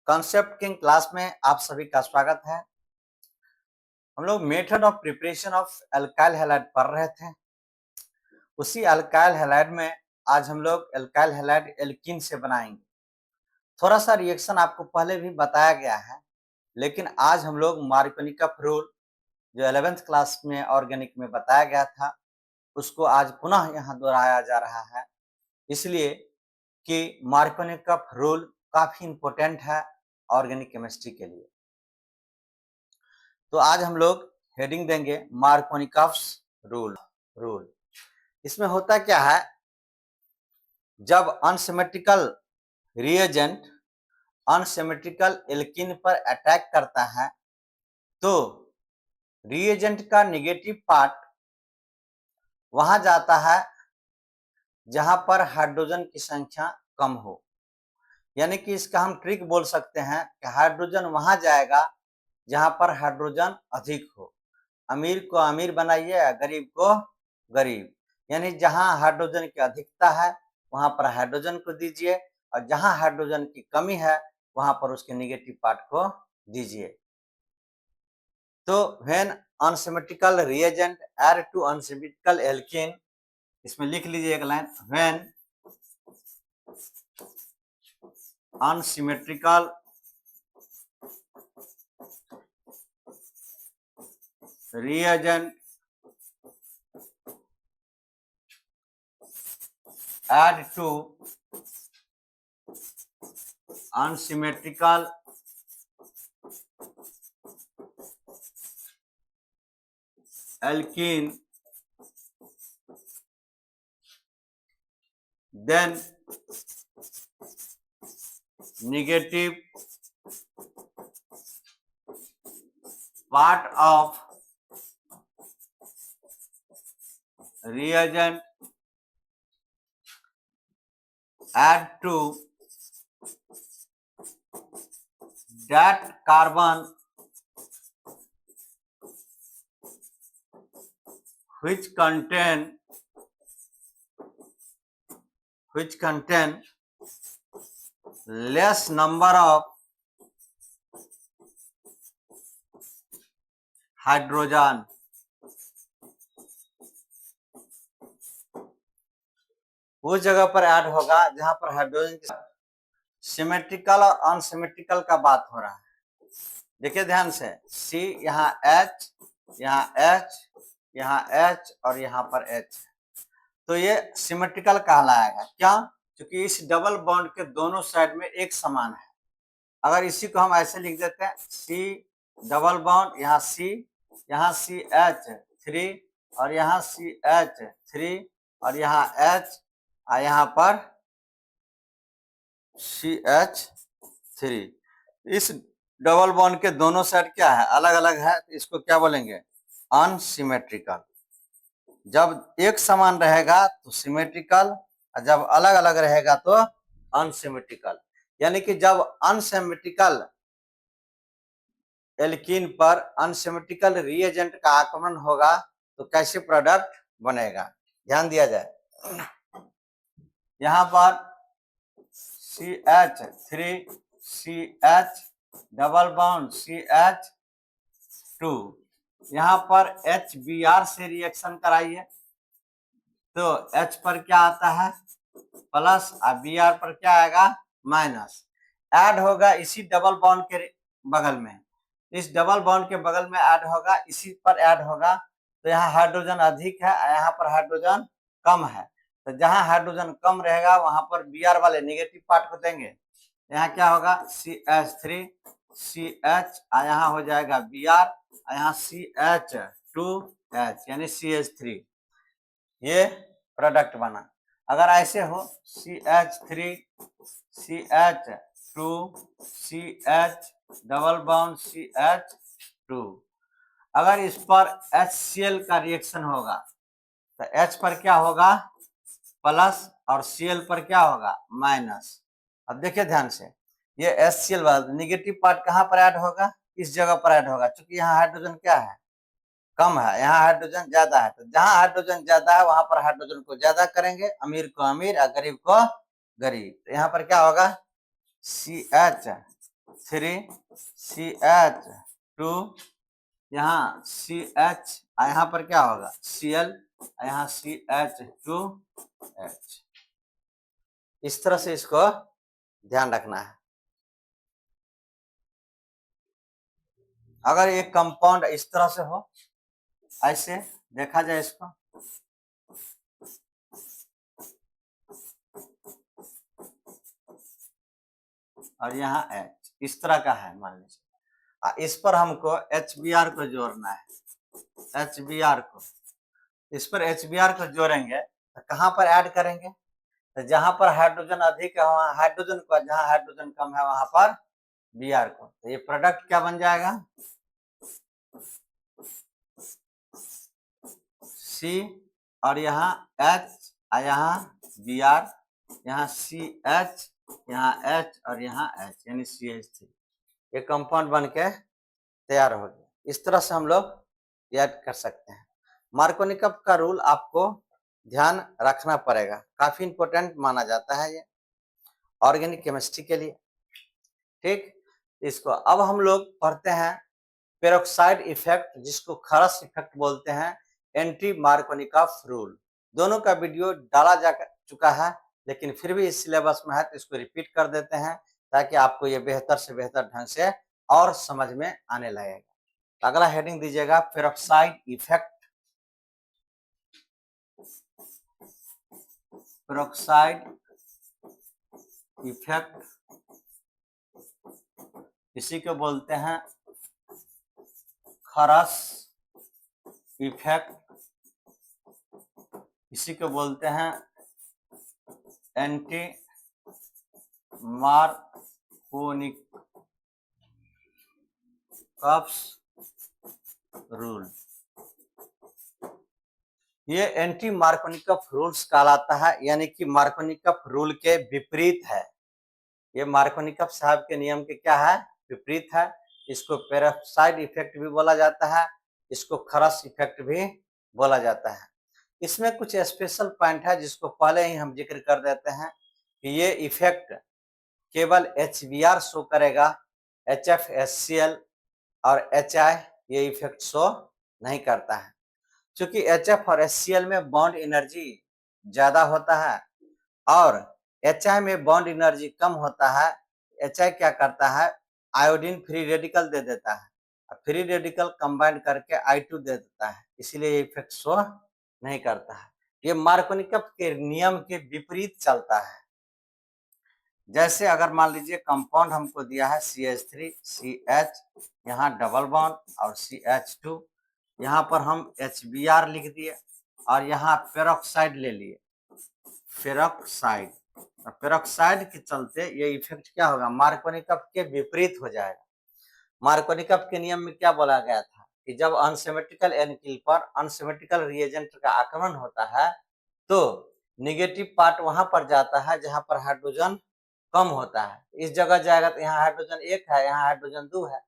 Concept king class में आप सभी का स्वागत है। हम लोग method of preparation of alkyl halide पढ़ रहे थे। उसी अल्काइल हैलाइड में आज हम लोग अल्काइल हैलाइड एल्कीन से बनाएंगे। थोड़ा सा रिएक्शन आपको पहले भी बताया गया है, लेकिन आज हम लोग मार्कोनिकॉफ रूल जो 11th क्लास में ऑर्गेनिक में बताया गया था उसको आज पुनः यहाँ दोहराया जा रहा है, इसलिए कि मार्कोनिकॉफ रूल काफी इंपॉर्टेंट है ऑर्गेनिक केमिस्ट्री के लिए। तो आज हम लोग हेडिंग देंगे मार्कोनिकॉफ्स रूल। इसमें होता क्या है, जब अनसिमेट्रिकल रिएजेंट अनसिमेट्रिकल एल्कीन पर अटैक करता है तो रिएजेंट का नेगेटिव पार्ट वहां जाता है जहां पर हाइड्रोजन की संख्या कम हो। यानी कि इसका हम ट्रिक बोल सकते हैं कि हाइड्रोजन वहां जाएगा जहां पर हाइड्रोजन अधिक हो। अमीर को अमीर बनाइए या गरीब को गरीब, यानी जहां हाइड्रोजन की अधिकता है वहां पर हाइड्रोजन को दीजिए और जहां हाइड्रोजन की कमी है वहां पर उसके नेगेटिव पार्ट को दीजिए। तो when unsymmetrical reagent add to unsymmetrical alkene, इसमें लिख लीजिए एक line, when unsymmetrical reagent add to unsymmetrical alkene, then negative part of reagent add to that carbon which contain less number of hydrogen। उस जगह पर ऐड होगा जहां पर हाइड्रोजन की सिमेट्रिकल और अनसिमेट्रिकल का बात हो रहा है। देखिए ध्यान से, सी यहाँ H, यहाँ H, यहाँ H और यहाँ पर H, तो ये सिमेट्रिकल कहलाएगा। क्या? क्योंकि इस डबल बॉन्ड के दोनों साइड में एक समान है। अगर इसी को हम ऐसे लिख देते हैं, सी डबल बॉन्ड, यहाँ CH3 और यहाँ CH3 और यहाँ H और यहाँ पर CH3, इस डबल बॉन्ड के दोनों साइड क्या है? अलग अलग है, तो इसको क्या बोलेंगे? अनसिमेट्रिकल। जब एक समान रहेगा तो सिमेट्रिकल और जब अलग अलग रहेगा तो अनसिमेट्रिकल। यानी कि जब अनसिमेट्रिकल एल्कीन पर अनसिमेट्रिकल रिएजेंट का आक्रमण होगा तो कैसे प्रोडक्ट बनेगा, ध्यान दिया जाए। यहाँ पर CH3 CH double bond CH2, यहाँ पर HBr से रिएक्शन कराइए तो H पर क्या आता है? प्लस और Br पर क्या आएगा? माइनस। ऐड होगा इसी डबल बॉन्ड के बगल में, इस डबल बॉन्ड के बगल में ऐड होगा, इसी पर ऐड होगा, तो यहाँ हाइड्रोजन अधिक है, यहाँ पर हाइड्रोजन कम है। तो जहां हाइड्रोजन कम रहेगा वहां पर Br वाले नेगेटिव पार्ट को देंगे। यहाँ क्या होगा? CH3 CH, यहाँ हो जाएगा Br, यहाँ CH2H यानी CH3, ये प्रोडक्ट बना। अगर ऐसे हो CH3 CH2 CH double bond CH2, अगर इस पर HCl का रिएक्शन होगा तो H पर क्या होगा? प्लस और Cl पर क्या होगा? माइनस। अब देखिए ध्यान से, ये HCl वाला निगेटिव पार्ट कहाँ पर ऐड होगा? इस जगह पर ऐड होगा, क्योंकि यहाँ हाइड्रोजन क्या है? कम है, यहाँ हाइड्रोजन ज्यादा है। तो जहां हाइड्रोजन ज्यादा है वहां पर हाइड्रोजन को ज्यादा करेंगे, अमीर को अमीर और गरीब को गरीब। तो यहाँ पर क्या होगा? CH 3 CH2, यहाँ CH, यहाँ पर क्या होगा Cl, यहाँ CH2H। इस तरह से इसको ध्यान रखना है। अगर एक कंपाउंड इस तरह से हो, ऐसे देखा जाए इसको, और यहाँ H इस तरह का है मान लीजिए, इस पर हमको HBr को जोड़ना है, HBr को, इस पर HBr को जोड़ेंगे तो कहाँ पर ऐड करेंगे, तो जहां पर हाइड्रोजन अधिक है वहां हाइड्रोजन को, जहां हाइड्रोजन कम है वहां पर Br को। तो ये प्रोडक्ट क्या बन जाएगा, C और यहाँ H, यहाँ Br, यहाँ CH, यहाँ H और यहाँ H, यानी CH3। ये कंपाउंड बन के तैयार हो गया। इस तरह से हम लोग याद कर सकते हैं। मार्कोनिकॉफ का रूल आपको ध्यान रखना पड़ेगा, काफी इंपॉर्टेंट माना जाता है ये ऑर्गेनिक केमिस्ट्री के लिए। ठीक, इसको अब हम लोग पढ़ते हैं पेरोक्साइड इफेक्ट, जिसको खरस इफेक्ट बोलते हैं, एंटी मार्कोनिकॉफ रूल। दोनों का वीडियो डाला जा चुका है, लेकिन फिर भी इस सिलेबस में है तो इसको रिपीट कर देते हैं ताकि आपको ये बेहतर से बेहतर ढंग से और समझ में आने लगेगा। अगला हेडिंग दीजिएगा पेरोक्साइड इफेक्ट। पेरोक्साइड इफेक्ट इसी को बोलते हैं खरस इफेक्ट, इसी को बोलते हैं एंटी मार्कोनिकॉफ रूल। ये एंटी मार्कोनिकॉफ रूल्स कहलाता है, यानी कि मार्कोनिकॉफ रूल के विपरीत है। ये मार्कोनिकॉफ साहब के नियम के क्या है, विपरीत है। इसको पेरोक्साइड इफेक्ट भी बोला जाता है, इसको खरस इफेक्ट भी बोला जाता है। इसमें कुछ स्पेशल पॉइंट है जिसको पहले ही हम जिक्र कर देते हैं कि ये इफेक्ट केवल HBr शो करेगा, HF, HCl और HI ये इफेक्ट शो नहीं करता है। क्योंकि HF और HCl में बॉन्ड एनर्जी ज्यादा होता है और HI में बॉन्ड एनर्जी कम होता है। HI क्या करता है, आयोडीन फ्री रेडिकल दे देता है, फ्री रेडिकल कंबाइन करके I2 दे देता है, इसीलिए ये इफेक्ट शो नहीं करता है। ये मार्कोनिकॉफ के नियम के विपरीत चलता है। जैसे अगर मान लीजिए कंपाउंड हमको दिया है CH3 CH, यहाँ डबल बॉन्ड और CH2, यहाँ पर हम HBr लिख दिए और यहाँ पेरोक्साइड ले लिए, पेरोक्साइड। पेरोक्साइड के चलते ये इफेक्ट क्या होगा, मार्कोनिकॉफ के विपरीत हो जाएगा। मार्कोनिकॉफ के नियम में क्या बोला गया था कि जब अनसिमेट्रिकल एल्किल पर अनसिमेट्रिकल रिएजेंट का आक्रमण होता है तो नेगेटिव पार्ट वहां पर जाता है जहां पर हाइड्रोजन कम होता है। इस जगह जाएगा तो यहाँ हाइड्रोजन 1 है, यहाँ हाइड्रोजन 2 है,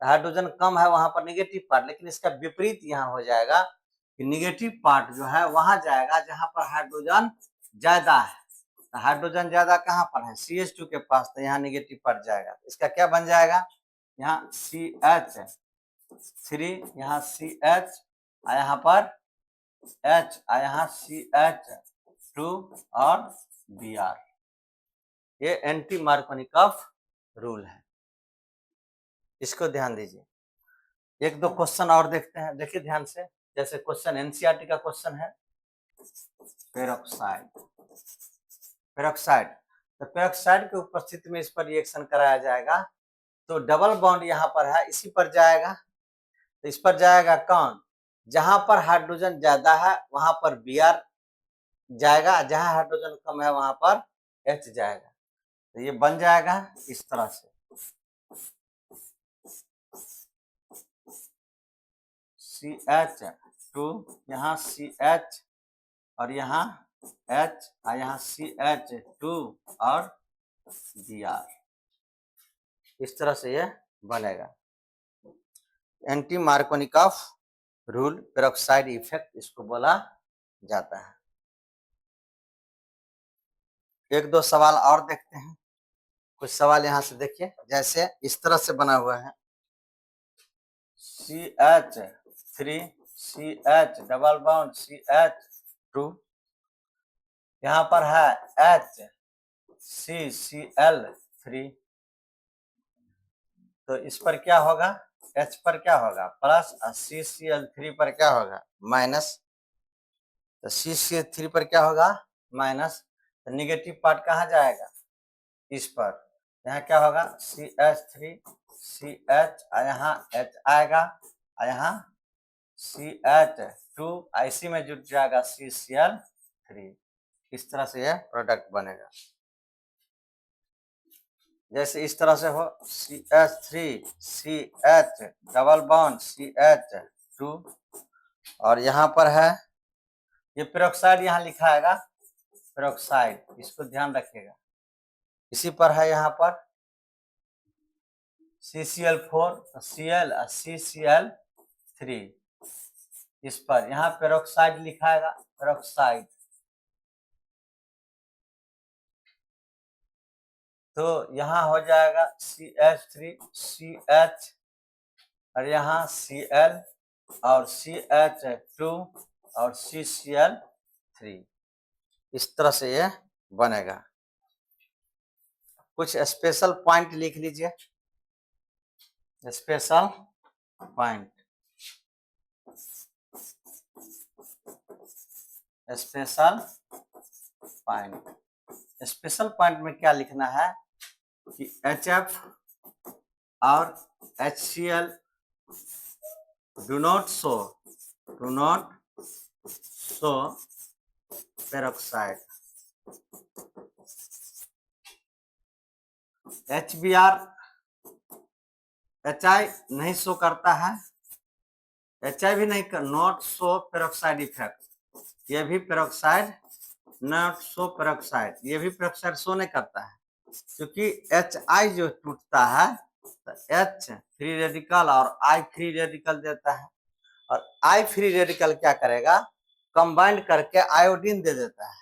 तो हाइड्रोजन कम है वहां पर नेगेटिव पार्ट। लेकिन इसका विपरीत यहाँ हो जाएगा कि नेगेटिव पार्ट जो है वहां जाएगा जहां पर हाइड्रोजन ज्यादा है। तो हाइड्रोजन ज्यादा कहाँ पर है, CH2 के पास, तो यहाँ नेगेटिव पार्ट जाएगा। इसका क्या बन जाएगा, यहाँ CH3, यहाँ CH, यहाँ पर H, यहाँ CH2 और Br। ये एंटी मार्कोनिकॉफ रूल है, इसको ध्यान दीजिए। एक दो क्वेश्चन और देखते हैं, देखिए ध्यान से। जैसे क्वेश्चन NCERT का क्वेश्चन है पेरोक्साइड, पेरोक्साइड, तो पेरोक्साइड की उपस्थिति में इस पर रिएक्शन कराया जाएगा तो डबल बॉन्ड यहाँ पर है, इसी पर जाएगा, तो इस पर जाएगा कौन, जहां पर हाइड्रोजन ज्यादा है वहां पर Br जाएगा, जहां हाइड्रोजन कम है वहां पर H जाएगा। तो ये बन जाएगा इस तरह से, CH2, यहाँ CH और यहाँ H, यहाँ CH2 और Br। इस तरह से ये बनेगा anti Markovnikov rule, peroxide effect इसको बोला जाता है। एक दो सवाल और देखते हैं। कुछ सवाल यहाँ से देखिए, जैसे इस तरह से बना हुआ है CH3 CH double bond CH2, यहाँ पर है HCCl3, तो इस पर क्या होगा, H पर क्या होगा प्लस और CCl3 पर क्या होगा माइनस। तो CCl3 पर क्या होगा माइनस, तो निगेटिव पार्ट कहाँ जाएगा इस पर, यहाँ क्या होगा CH3 CH और यहाँ H आएगा और यहाँ CH2 इसी में जुट जाएगा CCl3। इस तरह से यह प्रोडक्ट बनेगा। जैसे इस तरह से हो CH3 CH double bond CH2 और यहाँ पर है ये पेरोक्साइड, यहाँ लिखा है पेरोक्साइड, इसको ध्यान रखिएगा। इसी पर है यहाँ पर CCl4 Cl CCl3, इस पर यहाँ पेरोक्साइड लिखा है पेरोक्साइड, तो यहाँ हो जाएगा CH3 CH और यहाँ Cl और CH2 और CCl3, इस तरह से ये बनेगा। कुछ स्पेशल पॉइंट लिख लीजिए, special point, special point. Special point में क्या लिखना है कि HF और HCl do not show peroxide, HBr HI नहीं शो करता है, HI भी नहीं कर, नॉट शो पेरोक्साइड इफेक्ट, ये भी पेरोक्साइड नॉट शो पेरोक्साइड, ये भी पेरोक्साइड शो नहीं करता है, क्योंकि HI जो टूटता है तो H फ्री रेडिकल और I फ्री रेडिकल देता है, और I फ्री रेडिकल क्या करेगा कंबाइंड करके आयोडीन दे देता है,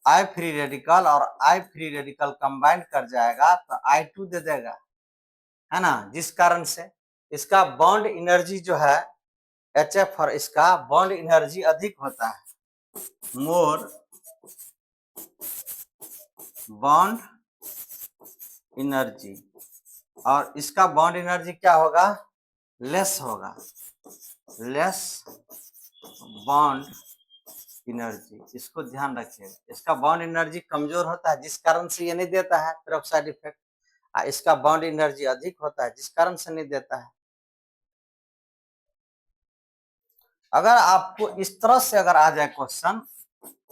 I फ्री रेडिकल और I फ्री रेडिकल कंबाइंड कर जाएगा तो I2 दे देगा, है ना, जिस कारण से इसका बॉन्ड एनर्जी जो है HF और इसका बॉन्ड एनर्जी अधिक होता है, मोर बॉन्ड एनर्जी, और इसका बॉन्ड एनर्जी क्या होगा लेस होगा, लेस बॉन्ड एनर्जी, इसको ध्यान रखिए। इसका बॉन्ड एनर्जी कमजोर होता है जिस कारण से ये नहीं देता है पेरोक्साइड इफेक्ट, इसका बॉन्ड एनर्जी अधिक होता है जिस कारण से नहीं देता है। अगर आपको इस तरह से अगर आ जाए question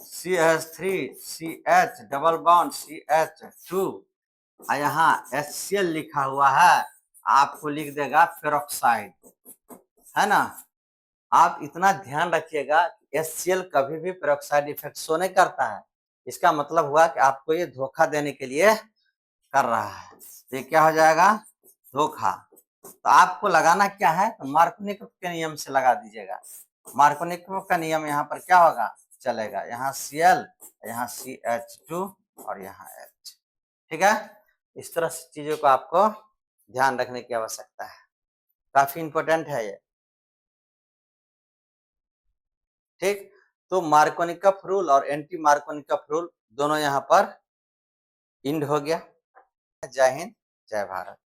CH3 CH double bond CH2 यहाँ HCl लिखा हुआ है, आपको लिख देगा पेरोक्साइड, है ना। आप इतना ध्यान रखिएगा कि HCl कभी भी पेरोक्साइड इफेक्ट शो नहीं करता है, इसका मतलब हुआ कि आपको ये धोखा देने के लिए कर रहा है, तो ये क्या हो जाएगा धोखा। तो आपको लगाना क्या है तो मार्कोनिकोव के नियम से लगा दीजिएगा। मार्कोनिकोव का नियम यहाँ पर क्या होगा चलेगा, यहाँ Cl यहाँ CH2 और यहाँ H, ठीक है। इस तरह से चीजों को आपको ध्यान रखने की आवश्यकता है, काफी इंपॉर्टेंट है ये, ठीक। तो मार्कोनिकोव रूल और एंटी मार्कोनिकोव रूल दोनों यहाँ पर इंड हो गया। जय हिंद जय भारत।